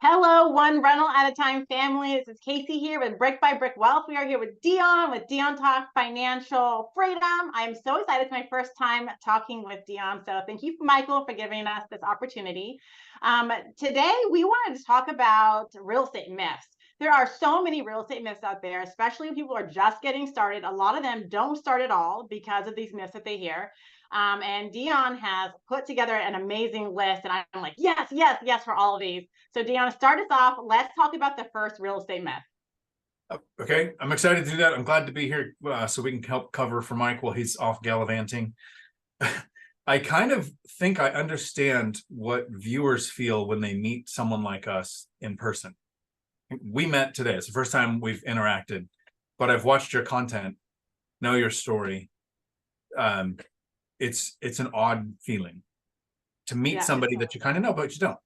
Hello, one rental at a time family. This is Casey here with Brick by Brick Wealth. We are here with Dion Talk Financial Freedom. I'm so excited. It's my first time talking with Dion. So thank you, Michael, for giving us this opportunity. Today, we wanted to talk about real estate myths. There are so many real estate myths out there, especially when people are just getting started. A lot of them don't start at all because of these myths that they hear. And Dion has put together an amazing list, and I'm like, yes, yes, yes for all of these. So Dion, start us off. Let's talk about the first real estate myth. Okay, I'm excited to do that. I'm glad to be here so we can help cover for Mike while he's off gallivanting. I kind of think I understand what viewers feel when they meet someone like us in person. We met today. It's the first time we've interacted, but I've watched your content, know your story. It's an odd feeling to meet somebody that you kind of know, but you don't.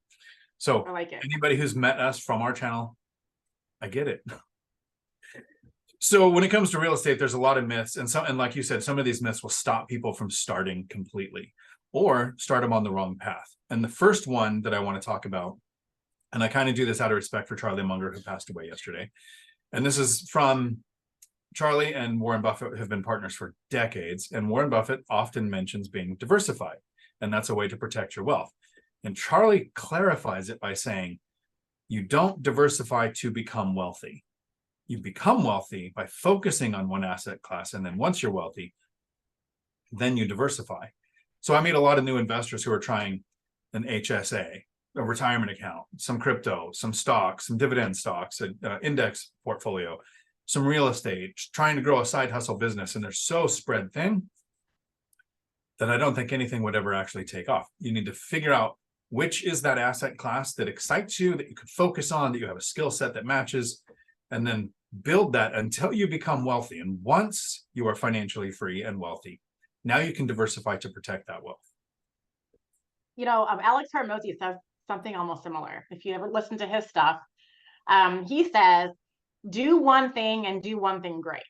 So I like it. Anybody who's met us from our channel, I get it. So when it comes to real estate, there's a lot of myths. And like you said, some of these myths will stop people from starting completely or start them on the wrong path. And the first one that I want to talk about, and I kind of do this out of respect for Charlie Munger, who passed away yesterday. And this is from Charlie and Warren Buffett have been partners for decades. And Warren Buffett often mentions being diversified. And that's a way to protect your wealth. And Charlie clarifies it by saying, you don't diversify to become wealthy. You become wealthy by focusing on one asset class. And then once you're wealthy, then you diversify. So I meet a lot of new investors who are trying an HSA, a retirement account, some crypto, some stocks, some dividend stocks, an index portfolio, some real estate, trying to grow a side hustle business. And they're so spread thin that I don't think anything would ever actually take off. You need to figure out which is that asset class that excites you, that you could focus on, that you have a skill set that matches, and then build that until you become wealthy. And once you are financially free and wealthy, now you can diversify to protect that wealth. Alex Hormozi says something almost similar. If you ever listen to his stuff, he says, do one thing and do one thing great.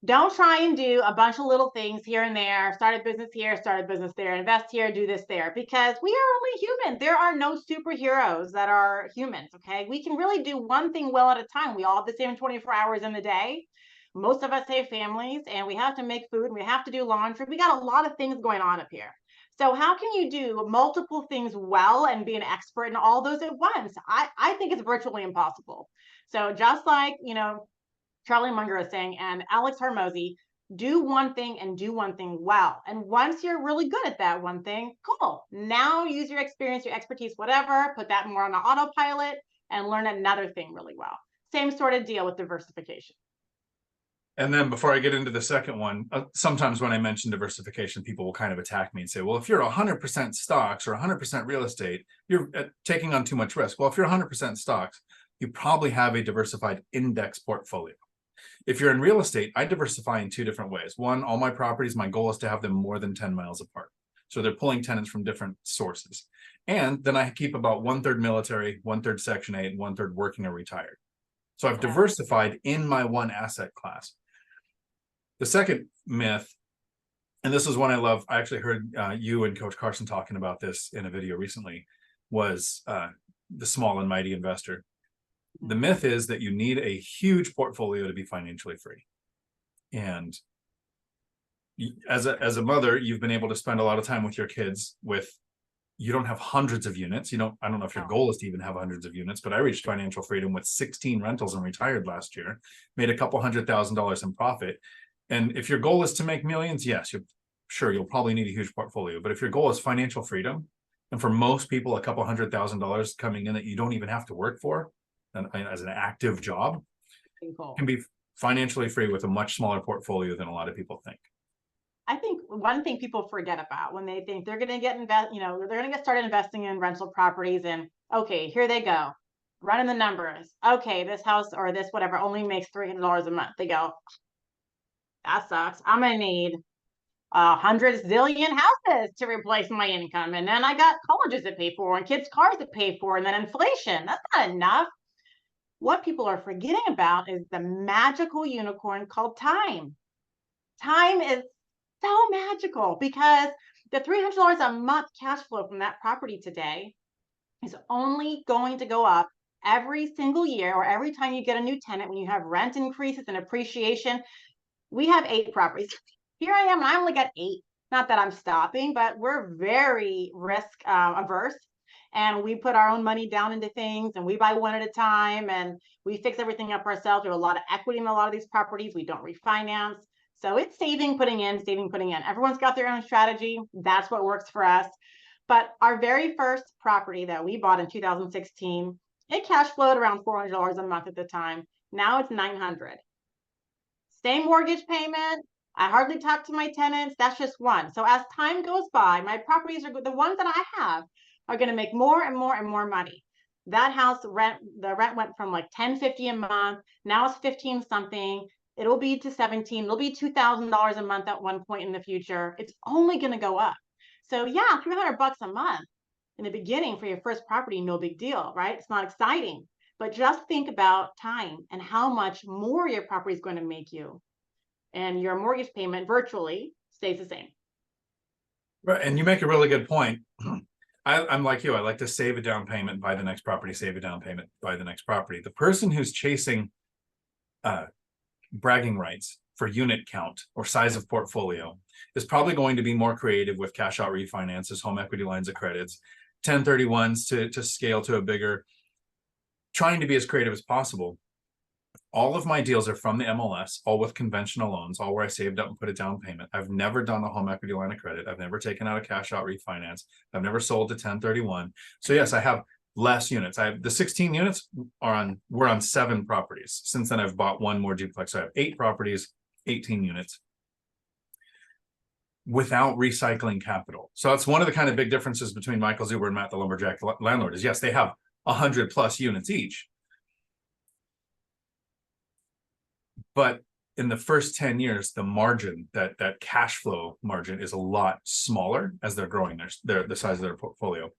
Don't try and do a bunch of little things here and there, start a business here, start a business there, invest here, do this there, because we are only human. There are no superheroes that are humans, okay? We can really do one thing well at a time. We all have the same 24 hours in the day. Most of us have families, and we have to make food, and we have to do laundry. We got a lot of things going on up here. So how can you do multiple things well and be an expert in all those at once? I think it's virtually impossible. So just like, Charlie Munger is saying, and Alex Hormozi, do one thing and do one thing well. And once you're really good at that one thing, cool. Now use your experience, your expertise, whatever, put that more on the autopilot and learn another thing really well. Same sort of deal with diversification. And then before I get into the second one, sometimes when I mention diversification, people will kind of attack me and say, well, if you're 100% stocks or 100% real estate, you're taking on too much risk. Well, if you're 100% stocks, you probably have a diversified index portfolio. If you're in real estate, I diversify in two different ways. One, all my properties, my goal is to have them more than 10 miles apart. So they're pulling tenants from different sources. And then I keep about 1/3 military, 1/3 Section 8, and 1/3 working or retired. So I've diversified in my one asset class. The second myth, and this is one I love, I actually heard you and Coach Carson talking about this in a video recently, was the small and mighty investor. The myth is that you need a huge portfolio to be financially free. And as a mother, you've been able to spend a lot of time with your kids you don't have hundreds of units. I don't know if your goal is to even have hundreds of units, but I reached financial freedom with 16 rentals and retired last year, made a couple $100,000 in profit. And if your goal is to make millions, yes, you'll probably need a huge portfolio. But if your goal is financial freedom, and for most people, a couple $100,000 coming in that you don't even have to work for, as an active job, can be financially free with a much smaller portfolio than a lot of people think. I think one thing people forget about when they think they're going to they're going to get started investing in rental properties, and okay, here they go, running the numbers. Okay, this house or this whatever only makes $300 a month. They go, that sucks. I'm going to need 100 zillion houses to replace my income. And then I got colleges to pay for and kids' cars to pay for, and then inflation. That's not enough. What people are forgetting about is the magical unicorn called time. Time is so magical because the $300 a month cash flow from that property today is only going to go up every single year, or every time you get a new tenant, when you have rent increases and appreciation. We have 8 properties. Here I am, and I only got 8. Not that I'm stopping, but we're very risk averse. And we put our own money down into things, and we buy one at a time, and we fix everything up ourselves. We have a lot of equity in a lot of these properties. We don't refinance. So it's saving, putting in, saving, putting in. Everyone's got their own strategy. That's what works for us. But our very first property that we bought in 2016, it cash flowed around $400 a month at the time. Now it's $900. Same mortgage payment. I hardly talk to my tenants. That's just one. So as time goes by, my properties are the ones that I have are going to make more and more and more money. That house rent, the rent went from like $10.50 a month. Now it's 15 something. It'll be to 17. It'll be $2,000 a month at one point in the future. It's only going to go up. So yeah, $300 a month in the beginning for your first property, no big deal, right? It's not exciting. But just think about time and how much more your property is going to make you. And your mortgage payment virtually stays the same. Right. And you make a really good point. I'm like you. I like to save a down payment, buy the next property, save a down payment, buy the next property. The person who's chasing bragging rights for unit count or size of portfolio is probably going to be more creative with cash out refinances, home equity lines of credits, 1031s to scale to a bigger, trying to be as creative as possible. All of my deals are from the MLS, all with conventional loans, all where I saved up and put a down payment. I've never done a home equity line of credit. I've never taken out a cash out refinance. I've never sold to 1031. So yes, I have less units. I have the 16 units we're on 7 properties. Since then, I've bought one more duplex. So I have 8 properties, 18 units without recycling capital. So that's one of the kind of big differences between Michael Zuber and Matt the Lumberjack Landlord is, yes, they have 100+ units each. But in the first 10 years, the margin, that cash flow margin is a lot smaller as they're growing the size of their portfolio.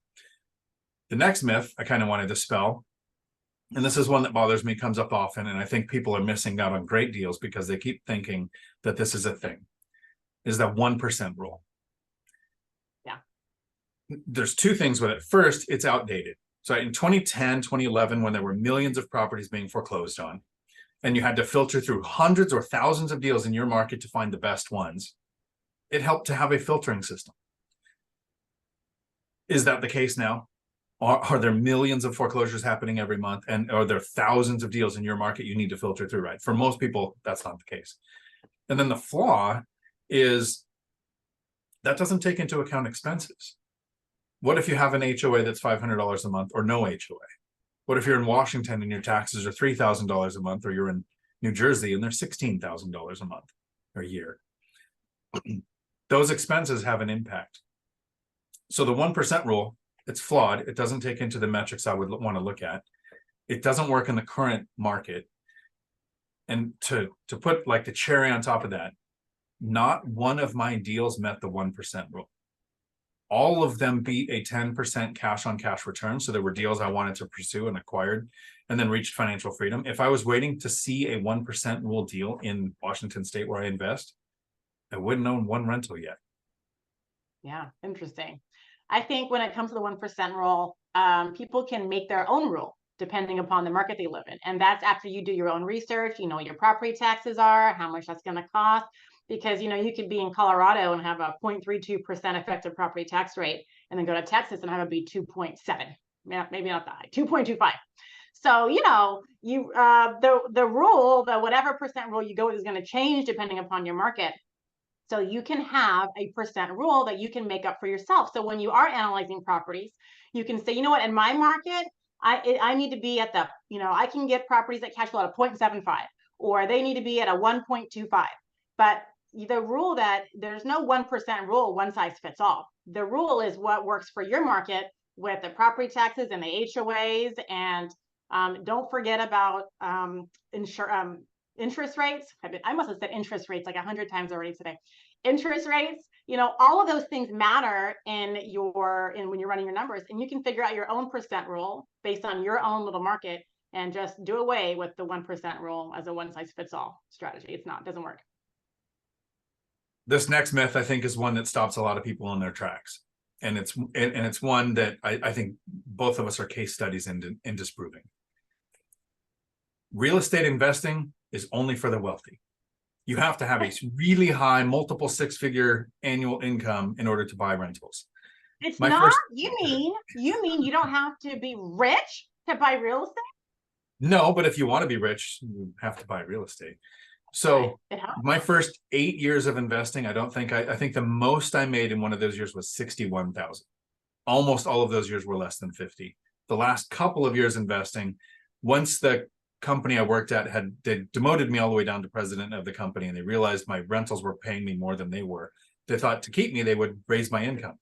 The next myth I kind of want to dispel, and this is one that bothers me, comes up often, and I think people are missing out on great deals because they keep thinking that this is a thing, is that 1% rule. Yeah. There's 2 things with it. First, it's outdated. So in 2010, 2011, when there were millions of properties being foreclosed on, and you had to filter through hundreds or thousands of deals in your market to find the best ones, it helped to have a filtering system. Is that the case now? Are there millions of foreclosures happening every month? And are there thousands of deals in your market you need to filter through, right? For most people, that's not the case. And then the flaw is that doesn't take into account expenses. What if you have an HOA that's $500 a month or no HOA? What if you're in Washington and your taxes are $3,000 a month, or you're in New Jersey and they're $16,000 a month or a year? Those expenses have an impact. So the 1% rule, it's flawed. It doesn't take into the metrics I would want to look at. It doesn't work in the current market. And to put like the cherry on top of that, not one of my deals met the 1% rule. All of them beat a 10% cash on cash return. So there were deals I wanted to pursue and acquired and then reached financial freedom. If I was waiting to see a 1% rule deal in Washington State where I invest, I wouldn't own one rental yet. Yeah, interesting. I think when it comes to the 1% rule, people can make their own rule depending upon the market they live in. And that's after you do your own research, you know what your property taxes are, how much that's going to cost. Because, you know, you could be in Colorado and have a 0.32% effective property tax rate, and then go to Texas and have it be 2.7. Yeah, maybe not that high, 2.25. So, you know, the rule, the whatever percent rule you go with is going to change depending upon your market. So you can have a percent rule that you can make up for yourself. So when you are analyzing properties, you can say, you know what, in my market, I need to be at the, you know, I can get properties that cash flow at a 0.75, or they need to be at a 1.25. But the rule that there's no 1% rule, one size fits all. The rule is what works for your market with the property taxes and the HOAs. And don't forget about interest rates. I must have said interest rates like 100 times already today. Interest rates, you know, all of those things matter when you're running your numbers, and you can figure out your own percent rule based on your own little market and just do away with the 1% rule as a one size fits all strategy. It doesn't work. This next myth, I think, is one that stops a lot of people in their tracks. And it's one that I think both of us are case studies in disproving. Real estate investing is only for the wealthy. You have to have a really high, multiple six-figure annual income in order to buy rentals. It's My not, first, you mean you don't have to be rich to buy real estate? no, but if you want to be rich, you have to buy real estate. So my first 8 years of investing, I think the most I made in one of those years was 61,000. Almost all of those years were less than 50. The last couple of years investing, once the company I worked at they demoted me all the way down to president of the company, and they realized my rentals were paying me more than they were. They thought to keep me, they would raise my income.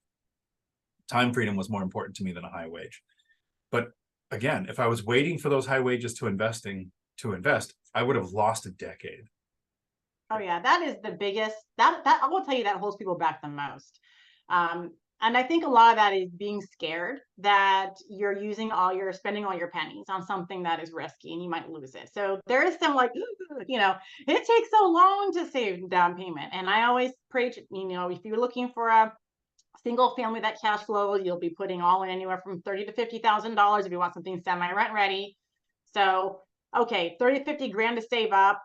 Time freedom was more important to me than a high wage. But again, if I was waiting for those high wages to invest, I would have lost a decade. Oh yeah, that is the biggest, that I will tell you, that holds people back the most. And I think a lot of that is being scared that you're spending all your pennies on something that is risky and you might lose it. So there is some like, it takes so long to save down payment. And I always preach, if you're looking for a single family that cash flows, you'll be putting all in anywhere from $30,000 to $50,000 if you want something semi-rent ready. So, okay, 30, 50 grand to save up.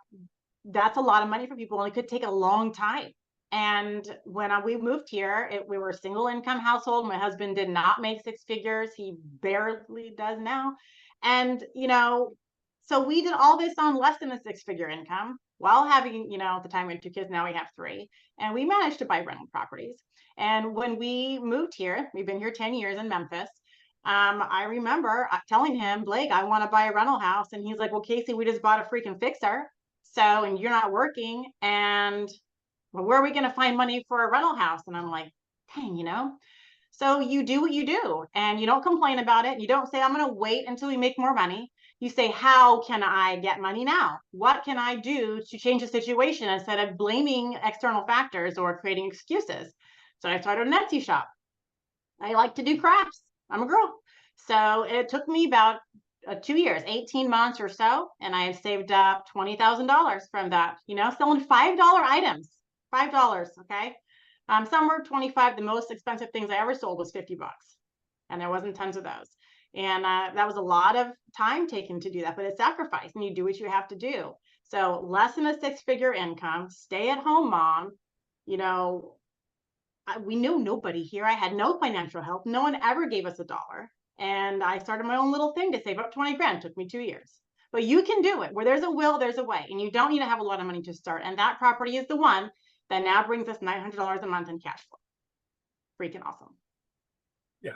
That's a lot of money for people, and it could take a long time. And when we moved here, we were a single income household. My husband did not make six figures. He barely does now. And, so we did all this on less than a six-figure income while having, at the time we had 2 kids, now we have 3. And we managed to buy rental properties. And when we moved here, we've been here 10 years in Memphis. I remember telling him, Blake, I want to buy a rental house. And he's like, well, Casey, we just bought a freaking fixer. So, and you're not working, and well, where are we going to find money for a rental house? And I'm like, dang, so you do what you do, and you don't complain about it. You don't say, I'm going to wait until we make more money. You say, how can I get money now? What can I do to change the situation, instead of blaming external factors or creating excuses? So I started an Etsy shop. I like to do crafts. I'm a girl. So it took me about 2 years, 18 months or so. And I had saved up $20,000 from that, selling $5 items, $5. Okay. Some were 25. The most expensive things I ever sold was $50. And there wasn't tons of those. And that was a lot of time taken to do that, but it's sacrifice, and you do what you have to do. So less than a six-figure income, stay at home mom, we knew nobody here. I had no financial help. No one ever gave us $1. And I started my own little thing to save up 20 grand. It took me 2 years. But you can do it. Where there's a will, there's a way. And you don't need to have a lot of money to start. And that property is the one that now brings us $900 a month in cash flow. Freaking awesome. Yeah,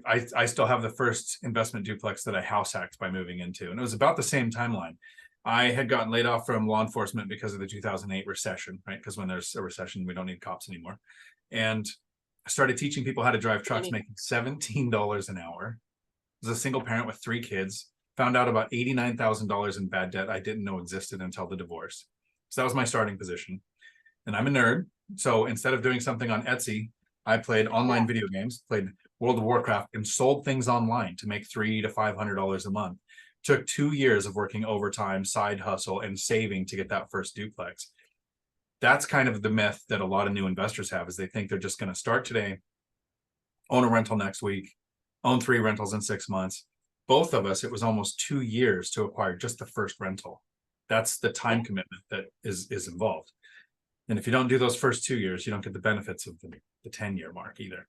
I still have the first investment duplex that I house hacked by moving into. And it was about the same timeline. I had gotten laid off from law enforcement because of the 2008 recession, right? Because when there's a recession, we don't need cops anymore. And I started teaching people how to drive trucks, making $17 an hour. I was a single parent with 3 kids, found out about $89,000 in bad debt I didn't know existed until the divorce. So that was my starting position. And I'm a nerd. So instead of doing something on Etsy, I played online video games, played World of Warcraft, and sold things online to make $300 to $500 a month. Took 2 years of working overtime, side hustle, and saving to get that first duplex. That's kind of the myth that a lot of new investors have, is they think they're just going to start today, own a rental next week, own 3 rentals in 6 months. Both of us, it was almost 2 years to acquire just the first rental. That's the time commitment that is involved. And if you don't do those first 2 years, you don't get the benefits of the 10-year mark either.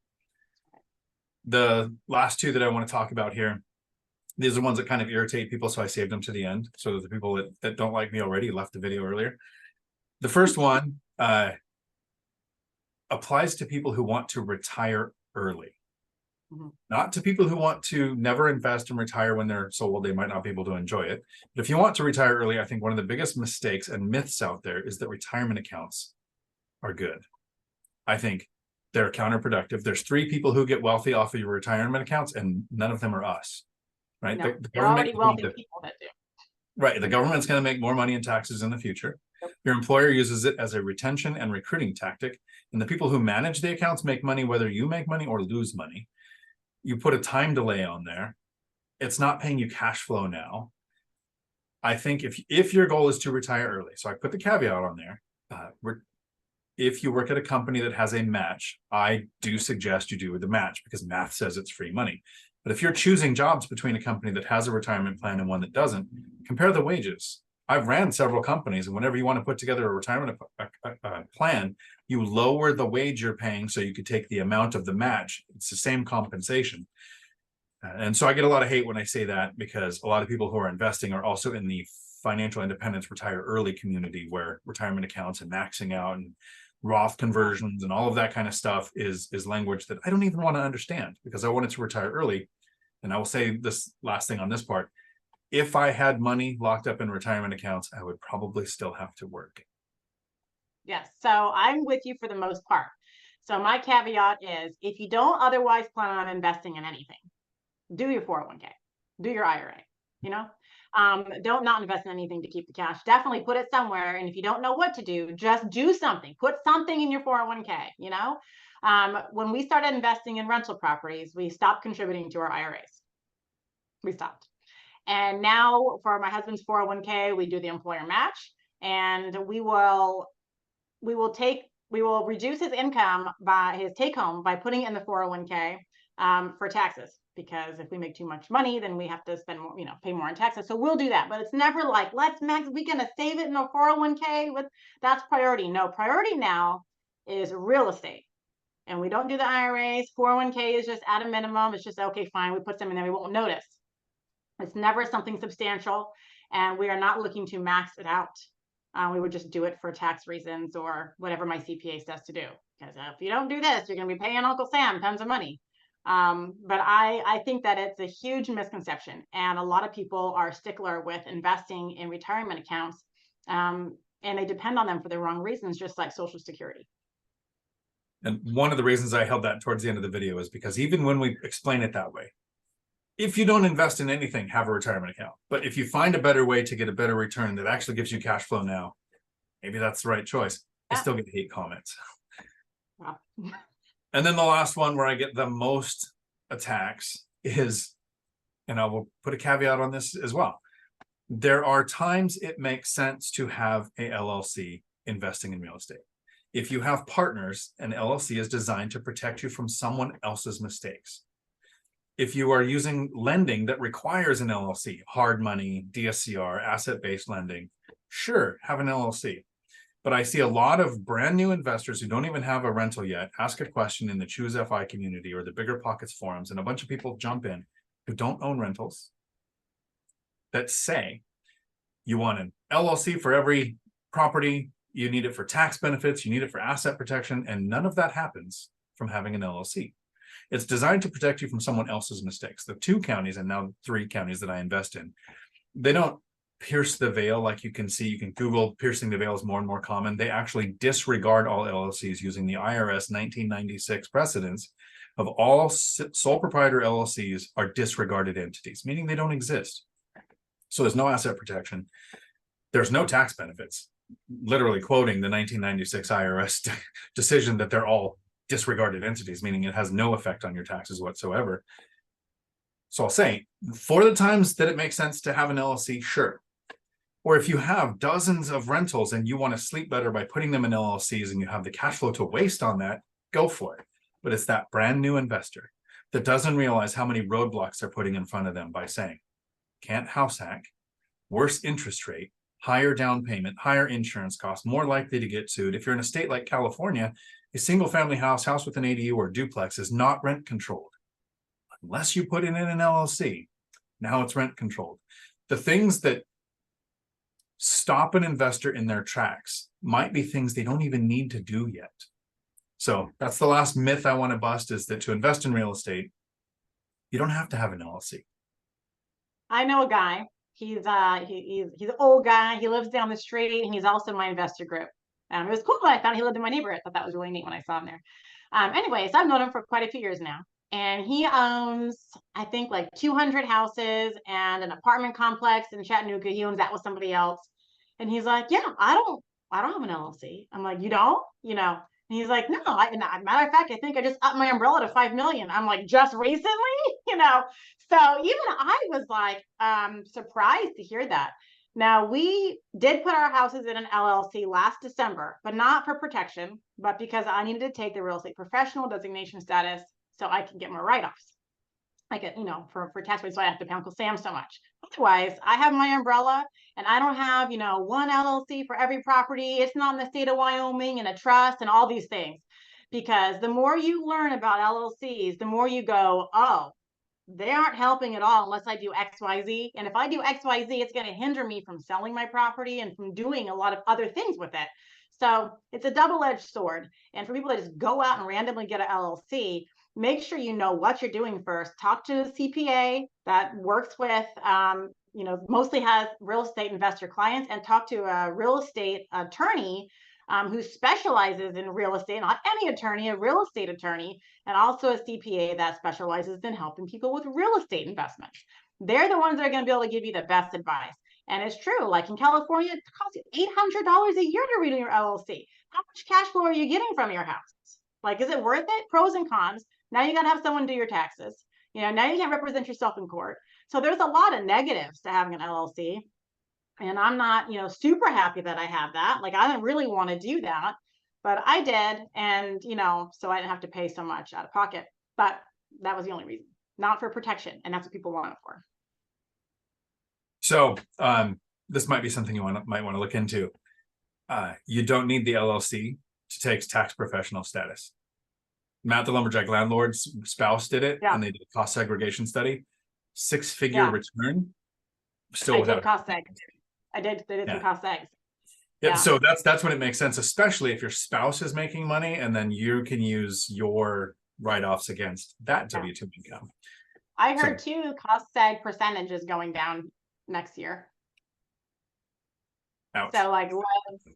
The last 2 that I want to talk about here, these are ones that kind of irritate people, so I saved them to the end, so that the people that don't like me already left the video earlier. The first one applies to people who want to retire early. Not to people who want to never invest and retire when they're so old they might not be able to enjoy it. But if you want to retire early, I think one of the biggest mistakes and myths out there is that retirement accounts are good. I think they're counterproductive. There's 3 people who get wealthy off of your retirement accounts, and none of them are us, right? No, they're already wealthy people that do. Right. The government's going to make more money in taxes in the future. Yep. Your employer uses it as a retention and recruiting tactic. And the people who manage the accounts make money whether you make money or lose money. You put a time delay on there. It's not paying you cash flow now. I think if your goal is to retire early, so I put the caveat on there, if you work at a company that has a match, I do suggest you do the match, because math says it's free money. But if you're choosing jobs between a company that has a retirement plan and one that doesn't, compare the wages. I've ran several companies, and whenever you want to put together a retirement plan, you lower the wage you're paying so you could take the amount of the match. It's the same compensation. And so I get a lot of hate when I say that, because a lot of people who are investing are also in the financial independence retire early community, where retirement accounts and maxing out and Roth conversions and all of that kind of stuff is language that I don't even want to understand, because I wanted to retire early. And I will say this last thing on this part: if I had money locked up in retirement accounts, I would probably still have to work. Yes, so I'm with you for the most part. So my caveat is, if you don't otherwise plan on investing in anything, do your 401k, do your IRA, you know, don't not invest in anything to keep the cash. Definitely put it somewhere. And if you don't know what to do, just do something, put something in your 401k, you know. When we started investing in rental properties, we stopped contributing to our IRAs. We stopped. And now for my husband's 401k, we do the employer match, and we will reduce his income by his take home by putting it in the 401k for taxes. Because if we make too much money, then we have to spend more, you know, pay more in taxes. So we'll do that. But it's never like, let's max, we're going to save it in a 401k. That's priority. No, priority now is real estate. And we don't do the IRAs. 401k is just at a minimum. It's just, okay, fine. We put some in there. We won't notice. It's never something substantial. And we are not looking to max it out. We would just do it for tax reasons or whatever my CPA says to do. Because if you don't do this, you're going to be paying Uncle Sam tons of money. But I think that it's a huge misconception, and a lot of people are stickler with investing in retirement accounts, and they depend on them for the wrong reasons, just like Social Security. And one of the reasons I held that towards the end of the video is because even when we explain it that way, if you don't invest in anything, have a retirement account. But if you find a better way to get a better return that actually gives you cash flow now, maybe that's the right choice. I still get hate comments. Wow. And then the last one where I get the most attacks is, and I will put a caveat on this as well, there are times it makes sense to have a LLC investing in real estate. If you have partners, an LLC is designed to protect you from someone else's mistakes. If you are using lending that requires an LLC, hard money, DSCR, asset-based lending, sure, have an LLC. But I see a lot of brand new investors who don't even have a rental yet ask a question in the Choose FI community or the Bigger Pockets forums, and a bunch of people jump in who don't own rentals that say you want an LLC for every property, you need it for tax benefits, you need it for asset protection, and none of that happens from having an LLC. It's designed to protect you from someone else's mistakes. The 2 counties and now 3 counties that I invest in, they don't pierce the veil like you can see. You can Google piercing the veil is more and more common. They actually disregard all LLCs using the IRS 1996 precedents of all sole proprietor LLCs are disregarded entities, meaning they don't exist. So there's no asset protection. There's no tax benefits, literally quoting the 1996 IRS decision that they're all disregarded entities, meaning it has no effect on your taxes whatsoever. So I'll say, for the times that it makes sense to have an LLC, sure. Or if you have dozens of rentals and you want to sleep better by putting them in LLCs and you have the cash flow to waste on that, go for it. But it's that brand new investor that doesn't realize how many roadblocks they're putting in front of them by saying, can't house hack, worse interest rate, higher down payment, higher insurance costs, more likely to get sued. If you're in a state like California, a single family house with an ADU or duplex is not rent controlled. Unless you put it in an LLC, now it's rent controlled. The things that stop an investor in their tracks might be things they don't even need to do yet. So that's the last myth I want to bust, is that to invest in real estate, you don't have to have an LLC. I know a guy. He's an old guy. He lives down the street, and he's also in my investor group. It was cool when I found he lived in my neighborhood. I thought that was really neat when I saw him there. Anyways, I've known him for quite a few years now. And he owns, I think, like 200 houses and an apartment complex in Chattanooga. He owns that with somebody else. And he's like, yeah, I don't have an LLC. I'm like, you don't? You know? And he's like, no, matter of fact, I think I just upped my umbrella to 5 million. I'm like, just recently? You know? So even I was like, surprised to hear that. Now, we did put our houses in an LLC last December, but not for protection, but because I needed to take the real estate professional designation status so I can get more write-offs. like, you know, for tax rates, so I have to pay Uncle Sam so much. Otherwise, I have my umbrella and I don't have, you know, one LLC for every property. It's not in the state of Wyoming and a trust and all these things. Because the more you learn about LLCs, the more you go, oh, they aren't helping at all unless I do XYZ. And if I do XYZ, it's going to hinder me from selling my property and from doing a lot of other things with it. So it's a double-edged sword. And for people that just go out and randomly get an LLC, make sure you know what you're doing first. Talk to a CPA that works with, you know, mostly has real estate investor clients, and talk to a real estate attorney who specializes in real estate, not any attorney, a real estate attorney, and also a CPA that specializes in helping people with real estate investments. They're the ones that are going to be able to give you the best advice. And it's true, like in California, it costs you $800 a year to redo your LLC. How much cash flow are you getting from your house? Like, is it worth it? Pros and cons. Now you got to have someone do your taxes. You know, now you can't represent yourself in court. So there's a lot of negatives to having an LLC. And I'm not, you know, super happy that I have that. Like, I didn't really want to do that, but I did. And, you know, so I didn't have to pay so much out of pocket. But that was the only reason, not for protection. And that's what people want it for. So this might be something you might want to look into. You don't need the LLC to take tax professional status. Matt, the lumberjack landlord's spouse, did it, and they did a cost segregation study. 6-figure return. Still without cost seg. I did some cost segs. Yeah, so that's when it makes sense, especially if your spouse is making money, and then you can use your write-offs against that W-2 income. I heard too, cost seg percentage is going down next year. Ouch. So like,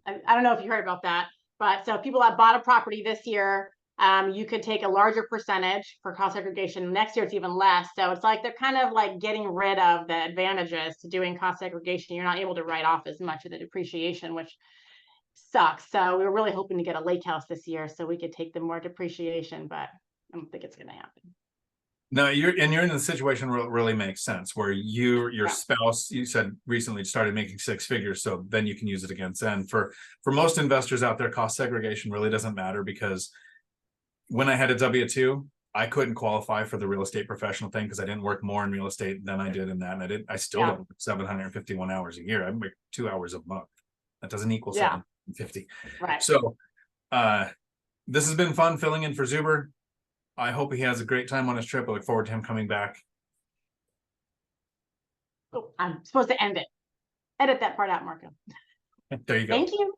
I don't know if you heard about that, but so people that bought a property this year, you could take a larger percentage for cost segregation. Next year, it's even less. So it's like they're kind of like getting rid of the advantages to doing cost segregation. You're not able to write off as much of the depreciation, which sucks. So we were really hoping to get a lake house this year so we could take the more depreciation, but I don't think it's going to happen. No, you're in a situation where it really makes sense, where your spouse, you said recently started making 6 figures, so then you can use it against them. For most investors out there, cost segregation really doesn't matter, because when I had a W-2, I couldn't qualify for the real estate professional thing because I didn't work more in real estate than I did in that. And I still don't work 751 hours a year. I make 2 hours a month. That doesn't equal 750. Right. So this has been fun filling in for Zuber. I hope he has a great time on his trip. I look forward to him coming back. Oh, I'm supposed to end it. Edit that part out, Marco. There you go. Thank you.